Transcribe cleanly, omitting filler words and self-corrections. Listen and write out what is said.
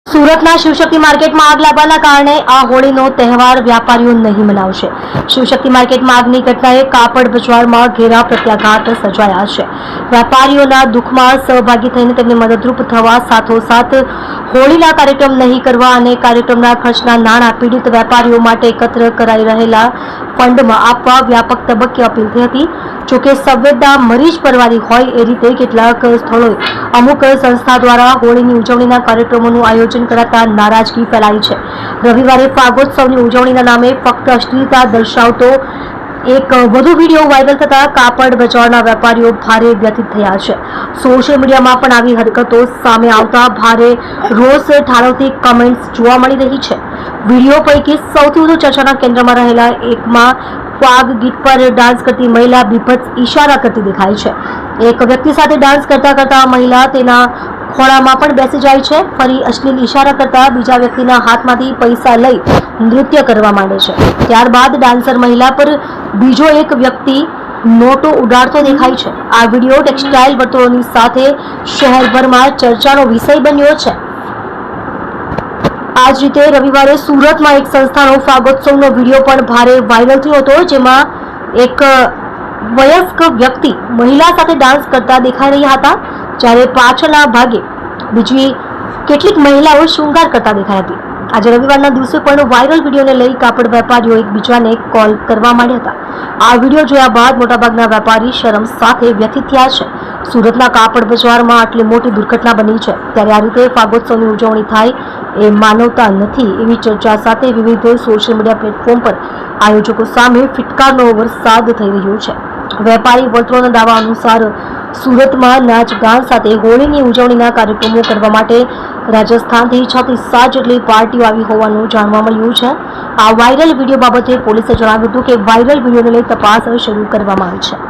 સુરતના શિવશક્તિ માર્કેટમાં આગ લાગવાના કારણે આ હોળીનો તહેવાર વ્યાપારીઓ નહીં મનાવશે। શિવશક્તિ માર્કેટમાં આગની ઘટનાએ કાપડ બજારમાં ઘેરા પ્રત્યાઘાત સર્જાયા છે। વેપારીઓના દુઃખમાં સહભાગી થઈને તેમને મદદરૂપ થવા સાથોસાથ હોળીના કાર્યક્રમ નહીં કરવા અને કાર્યક્રમના ખર્ચના નાણાં પીડિત વેપારીઓ માટે એકત્ર કરાઈ રહેલા ફંડમાં આપવા વ્યાપક તબક્કે અપીલ થઈ હતી। જોકે સંવેદના મરીજ પરવારી હોય એ રીતે કેટલાક સ્થળોએ અમુક સંસ્થા દ્વારા હોળીની ઉજવણીના કાર્યક્રમોનું આયોજન કરાતા નારાજગી ફેલાઈ છે। રવિવારે ફાગોત્સવની ઉજવણીના નામે ફક્ત અશ્લીલતા દર્શાવતો એક વધુ વિડીયો વાયરલ થતા કાપડ બજારના વેપારીઓ ભારે વ્યથિત થયા છે। સોશિયલ મીડિયામાં પણ આવી હરકતો સામે આવતા ભારે રોષ ઠાલવતી કમેન્ટ્સ જોવા મળી રહી છે। વિડીયો પૈકી સૌથી વધુ ચર્ચાના કેન્દ્રમાં રહેલા એકમાં ફાગ ગીત પર ડાન્સ કરતી મહિલા બીભત્સ ઇશારા કરતી દેખાય છે। એક વ્યક્તિ સાથે ડાન્સ કરતા કરતા મહિલા તેના ખોળામાં પણ બેસી જાય છે। ફરી અશ્લીલ ઇશારા કરતા બીજા વ્યક્તિના હાથમાંથી પૈસા લઈ નૃત્ય કરવા માંડે છે। ત્યારબાદ ડાન્સર મહિલા પર બીજો એક વ્યક્તિ નોટો ઉડાડતો દેખાય છે। આ વિડીયો ટેક્સટાઇલ વર્તુળોની સાથે શહેરભરમાં ચર્ચાનો વિષય બન્યો છે। આ જ રીતે રવિવારે સુરતમાં એક સંસ્થાનો ફાગોત્સવનો વિડીયો પણ ભારે વાયરલ થયો હતો, જેમાં એક વયસ્ક વ્યક્તિ મહિલા સાથે ડાન્સ કરતા દેખાઈ રહ્યા હતા, જ્યારે પાછળના ભાગે બીજી કેટલીક મહિલાઓ શૃંગાર કરતા દેખાઈ હતી। આજે રવિવારના દિવસે પણ વાયરલ વિડીયોને લઈ કાપડ વેપારીઓ એકબીજાને કોલ કરવા માંડ્યા હતા। આ વિડીયો જોયા બાદ મોટાભાગના વેપારી શરમ સાથે વ્યથિત થયા છે। સુરતના કાપડ બજારમાં આટલી મોટી દુર્ઘટના બની છે, ત્યારે આ રીતે ફાગોત્સવની ઉજવણી થાય એ માનવતા નથી એવી ચર્ચા સાથે વિવિધ સોશિયલ મીડિયા પ્લેટફોર્મ પર આયોજકો સામે ફિટકારનો વરસાદ થઈ રહ્યો છે। વેપારી વર્તુળોના દાવા અનુસાર સુરતમાં નાચ ગાન સાથે હોળીની ઉજવણીના કાર્યક્રમો કરવા માટે રાજસ્થાનથી 6 થી 7 જેટલી પાર્ટીઓ આવી હોવાનું જાણવા મળ્યું છે। આ વાયરલ વિડીયો બાબતે પોલીસે જણાવ્યું હતું કે વાયરલ વિડીયોને લઈ તપાસ શરૂ કરવામાં આવી છે।